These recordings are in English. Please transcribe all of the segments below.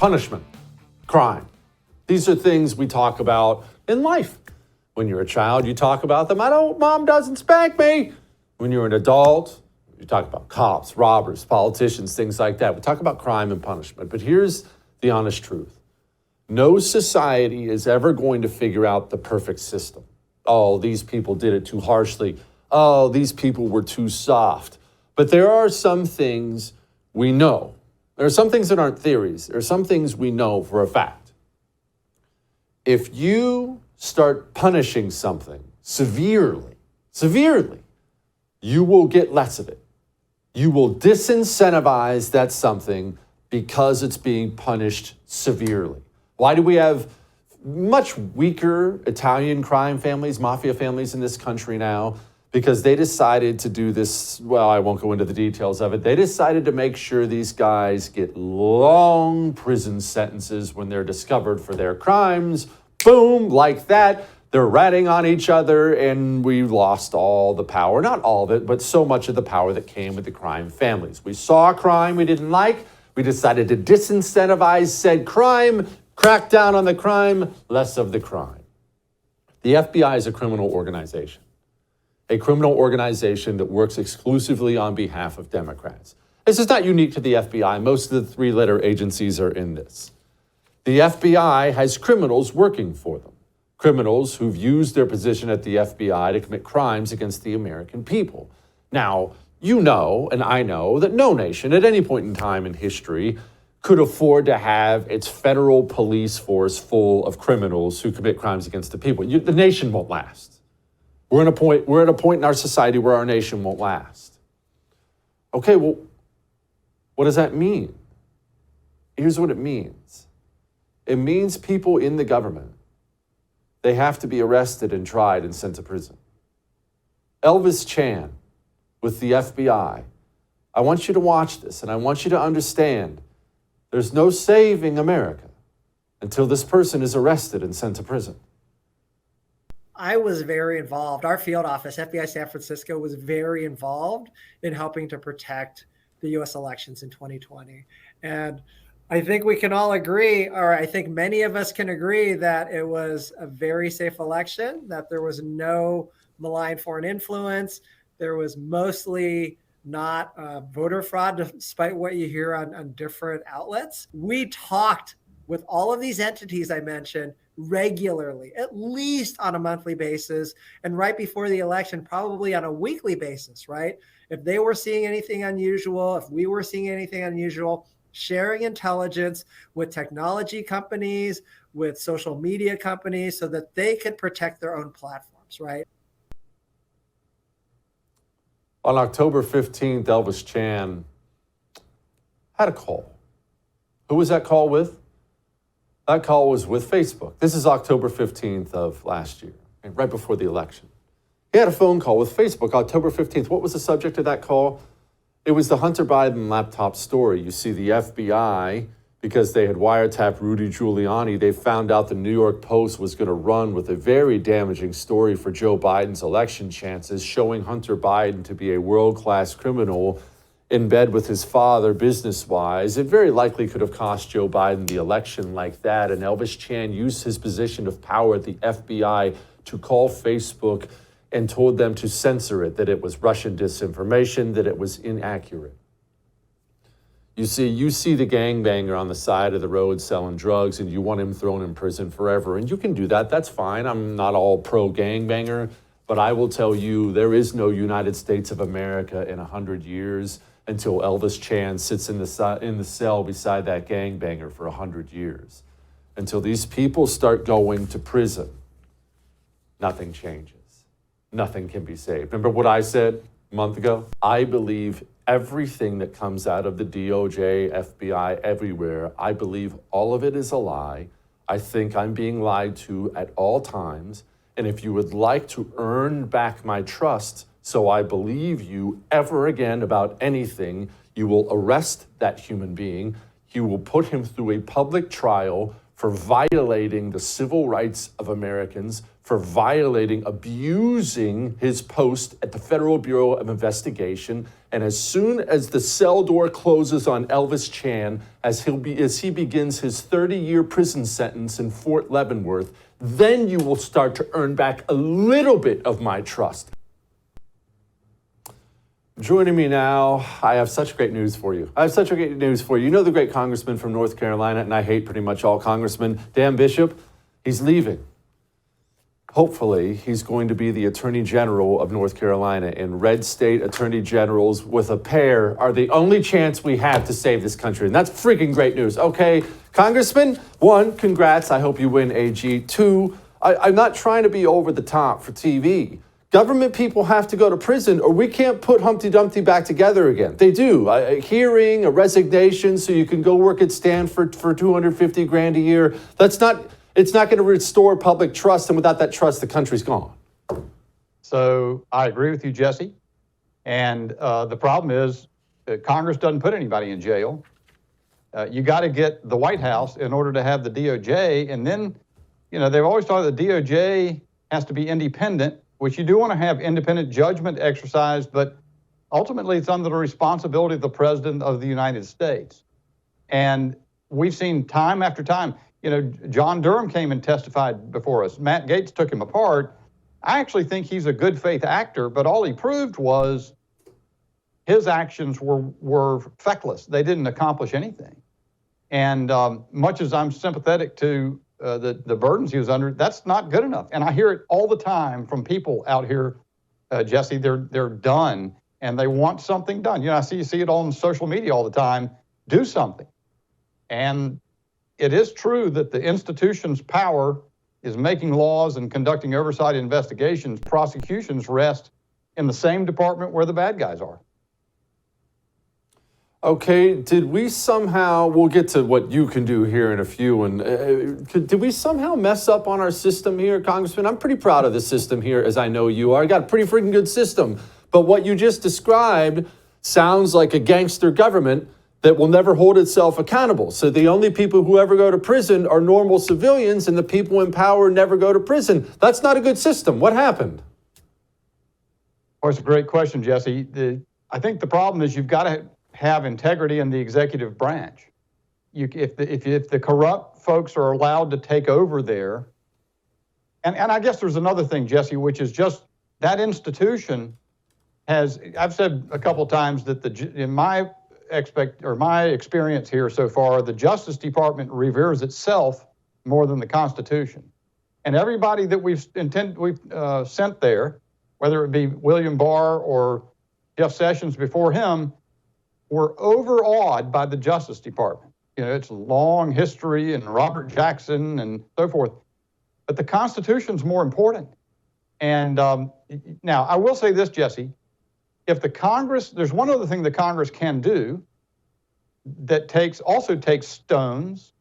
punishment, crime. These are things we talk about in life. When you're a child, you talk about them. Mom doesn't spank me. When you're an adult, you talk about cops, robbers, politicians, things like that. We talk about crime and punishment. But here's the honest truth. No society is ever going to figure out the perfect system. Oh, these people did it too harshly. Oh, these people were too soft. But there are some things we know. There are some things that aren't theories. There are some things we know for a fact. If you start punishing something severely, you will get less of it. You will disincentivize that something because it's being punished severely. Why do we have much weaker Italian crime families, mafia families in this country now? Because they decided to do this, well, I won't go into the details of it. They decided to make sure these guys get long prison sentences when they're discovered for their crimes. Boom, like that. They're ratting on each other, and we lost all the power. Not all of it, but so much of the power that came with the crime families. We saw a crime we didn't like. We decided to disincentivize said crime, crack down on the crime, less of the crime. The FBI is a criminal organization that works exclusively on behalf of Democrats. This is not unique to the FBI. Most of the three-letter agencies are in this. The FBI has criminals working for them. Criminals who've used their position at the FBI to commit crimes against the American people. Now, you know, and I know, that no nation at any point in time in history could afford to have its federal police force full of criminals who commit crimes against the people. The nation won't last. We're at a point in our society where our nation won't last. Okay, well, what does that mean? Here's what it means. It means people in the government, they have to be arrested and tried and sent to prison. Elvis Chan with the FBI. I want you to watch this, and I want you to understand there's no saving America until this person is arrested and sent to prison. I was very involved. Our field office, FBI San Francisco, was very involved in helping to protect the U.S. elections in 2020. And I think we can all agree, or I think many of us can agree, that it was a very safe election, that there was no malign foreign influence. There was mostly not voter fraud, despite what you hear on different outlets. We talked with all of these entities I mentioned regularly, at least on a monthly basis, and right before the election, probably on a weekly basis, right? If they were seeing anything unusual, if we were seeing anything unusual, sharing intelligence with technology companies, with social media companies, so that they could protect their own platforms, right? On October 15th, Elvis Chan had a call. Who was that call with? That call was with Facebook. This is October 15th of last year, right before the election. He had a phone call with Facebook October 15th. What was the subject of that call? It was the Hunter Biden laptop story. You see, the FBI, because they had wiretapped Rudy Giuliani, they found out the New York Post was going to run with a very damaging story for Joe Biden's election chances, showing Hunter Biden to be a world-class criminal in bed with his father business-wise. It very likely could have cost Joe Biden the election like that. And Elvis Chan used his position of power at the FBI to call Facebook and told them to censor it, that it was Russian disinformation, that it was inaccurate. You see the gangbanger on the side of the road selling drugs, and you want him thrown in prison forever. And you can do that. That's fine. I'm not all pro-gangbanger, but I will tell you there is no United States of America in 100 years until Elvis Chan sits in the cell beside that gangbanger for 100 years. Until these people start going to prison, nothing changes. Nothing can be saved. Remember what I said a month ago? I believe everything that comes out of the DOJ, FBI, everywhere, I believe all of it is a lie. I think I'm being lied to at all times. And if you would like to earn back my trust so I believe you ever again about anything, you will arrest that human being. You will put him through a public trial for for violating the civil rights of Americans, for abusing his post at the Federal Bureau of Investigation. And as soon as the cell door closes on Elvis Chan, as he begins his 30-year prison sentence in Fort Leavenworth, then you will start to earn back a little bit of my trust. Joining me now, I have such great news for you. You know the great congressman from North Carolina, and I hate pretty much all congressmen, Dan Bishop. He's leaving. Hopefully, he's going to be the Attorney General of North Carolina, and red state attorney generals with a pair are the only chance we have to save this country, and that's freaking great news. Okay, Congressman, 1, congrats. I hope you win AG. 2, I'm not trying to be over the top for TV. Government people have to go to prison or we can't put Humpty Dumpty back together again. They do. A hearing, a resignation so you can go work at Stanford for $250,000 a year. It's not going to restore public trust, and without that trust, the country's gone. So I agree with you, Jesse. And the problem is Congress doesn't put anybody in jail. You got to get the White House in order to have the DOJ. And then, they've always thought the DOJ has to be independent, which you do want to have independent judgment exercised, but ultimately it's under the responsibility of the President of the United States. And we've seen time after time, John Durham came and testified before us. Matt Gaetz took him apart. I actually think he's a good faith actor, but all he proved was his actions were feckless. They didn't accomplish anything. And much as I'm sympathetic to the burdens he was under, that's not good enough. And I hear it all the time from people out here, Jesse. They're done and they want something done. You see it on social media all the time. Do something. And it is true that the institution's power is making laws and conducting oversight investigations. Prosecutions rest in the same department where the bad guys are. Okay, did we somehow, we'll get to what you can do here in a few, and did we somehow mess up on our system here, Congressman? I'm pretty proud of the system here, as I know you are. I got a pretty freaking good system. But what you just described sounds like a gangster government that will never hold itself accountable. So the only people who ever go to prison are normal civilians, and the people in power never go to prison. That's not a good system. What happened? Well, it's a great question, Jesse. I think the problem is you've got to have integrity in the executive branch. If the corrupt folks are allowed to take over there, and I guess there's another thing, Jesse, which is just that institution has, I've said a couple of times that in my experience here so far, the Justice Department reveres itself more than the Constitution. And everybody that we've sent there, whether it be William Barr or Jeff Sessions before him, were overawed by the Justice Department. It's a long history and Robert Jackson and so forth. But the Constitution's more important. And now, I will say this, Jesse. If the Congress, there's one other thing the Congress can do that also takes stones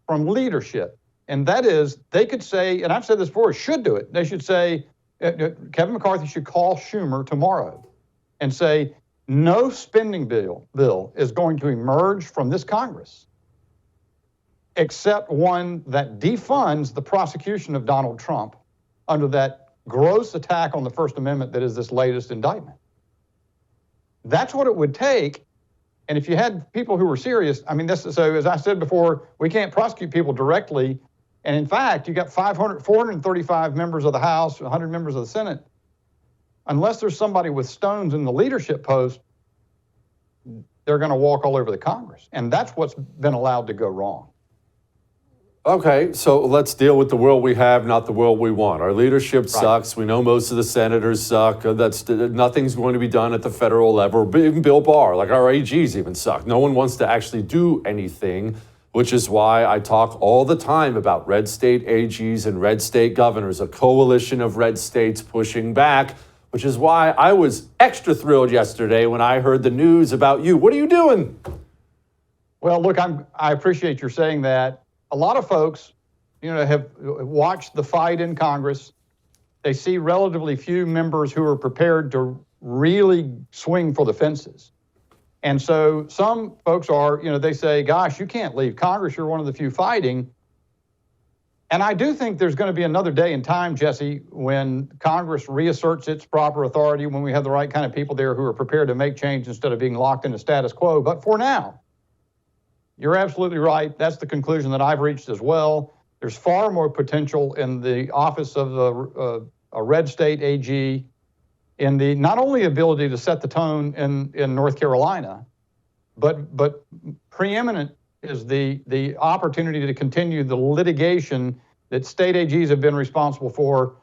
from leadership. And that is, they could say, and I've said this before, should do it. They should say, Kevin McCarthy should call Schumer tomorrow and say, no spending bill is going to emerge from this Congress except one that defunds the prosecution of Donald Trump under that gross attack on the First Amendment that is this latest indictment. That's what it would take. And if you had people who were serious, so as I said before, we can't prosecute people directly. And in fact, you got 435 members of the House, 100 members of the Senate. Unless there's somebody with stones in the leadership post, they're going to walk all over the Congress. And that's what's been allowed to go wrong. Okay, so let's deal with the world we have, not the world we want. Our leadership sucks. We know most of the senators suck. Nothing's going to be done at the federal level. Even Bill Barr, like our AGs even suck. No one wants to actually do anything, which is why I talk all the time about red state AGs and red state governors, a coalition of red states pushing back, which is why I was extra thrilled yesterday when I heard the news about you. What are you doing? Well, look, I appreciate your saying that. A lot of folks, have watched the fight in Congress. They see relatively few members who are prepared to really swing for the fences. And so some folks are, they say, gosh, you can't leave Congress. You're one of the few fighting. And I do think there's going to be another day in time, Jesse, when Congress reasserts its proper authority, when we have the right kind of people there who are prepared to make change instead of being locked in the status quo. But for now, you're absolutely right. That's the conclusion that I've reached as well. There's far more potential in the office of a red state AG, in the not only ability to set the tone in North Carolina, but preeminent is the opportunity to continue the litigation that state AGs have been responsible for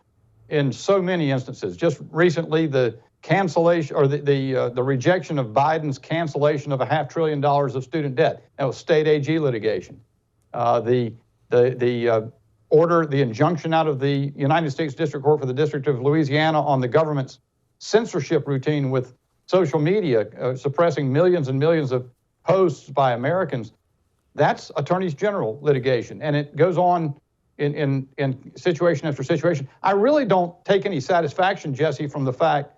in so many instances. Just recently, the cancellation or the rejection of Biden's cancellation of $500 billion of student debt. That was state AG litigation. The order, the injunction out of the United States District Court for the District of Louisiana on the government's censorship routine with social media, suppressing millions and millions of posts by Americans. That's attorneys general litigation, and it goes on in situation after situation. I really don't take any satisfaction, Jesse, from the fact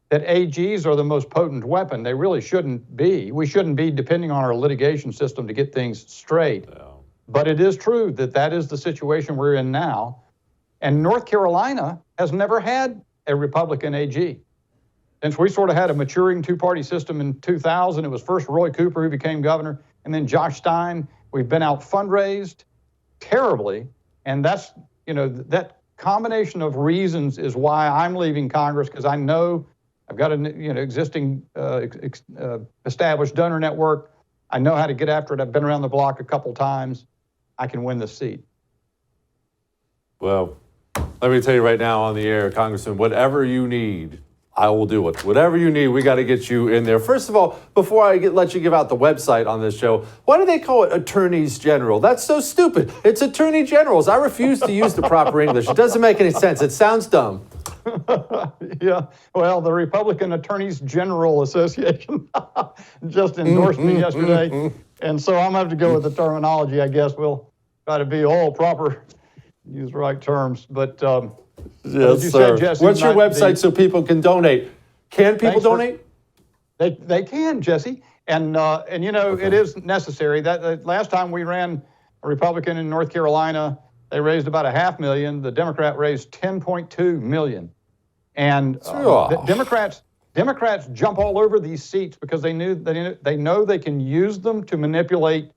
that AGs are the most potent weapon. They really shouldn't be. We shouldn't be depending on our litigation system to get things straight. Yeah. But it is true that that is the situation we're in now. And North Carolina has never had a Republican AG. Since we sort of had a maturing two-party system in 2000, it was first Roy Cooper who became governor, and then Josh Stein. We've been out fundraised terribly, and that's, that combination of reasons is why I'm leaving Congress, because I know I've got an existing established donor network. I know how to get after it. I've been around the block a couple times. I can win the seat. Well, let me tell you right now on the air, Congressman, whatever you need, I will do it. Whatever you need, we got to get you in there. First of all, before I let you give out the website on this show, why do they call it attorneys general? That's so stupid. It's attorney generals. I refuse to use the proper English. It doesn't make any sense. It sounds dumb. Yeah, well, the Republican Attorneys General Association just endorsed me yesterday. And so I'm going to have to go with the terminology, I guess. We'll try to be all proper, use the right terms. But yes, sir. Said, Jesse, what's your website so people can donate? Can people donate? They can, Jesse. And okay. It is necessary. That last time we ran a Republican in North Carolina, they raised about $500,000. The Democrat raised $10.2 million. And the Democrats jump all over these seats because they know they can use them to manipulate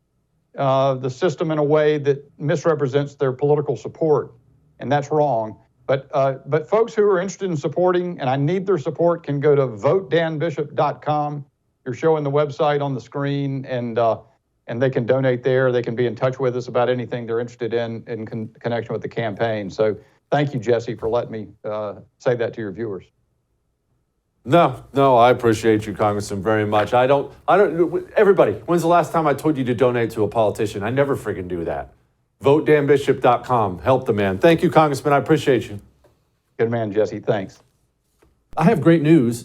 the system in a way that misrepresents their political support, and that's wrong. But folks who are interested in supporting, and I need their support, can go to votedanbishop.com. You're showing the website on the screen, and they can donate there. They can be in touch with us about anything they're interested in connection with the campaign. So thank you, Jesse, for letting me say that to your viewers. No, I appreciate you, Congressman, very much. I don't, everybody, when's the last time I told you to donate to a politician? I never freaking do that. VoteDanBishop.com. Help the man. Thank you, Congressman. I appreciate you. Good man, Jesse. Thanks. I have great news.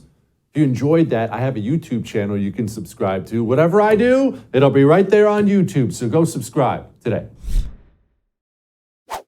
If you enjoyed that, I have a YouTube channel you can subscribe to. Whatever I do, it'll be right there on YouTube. So go subscribe today.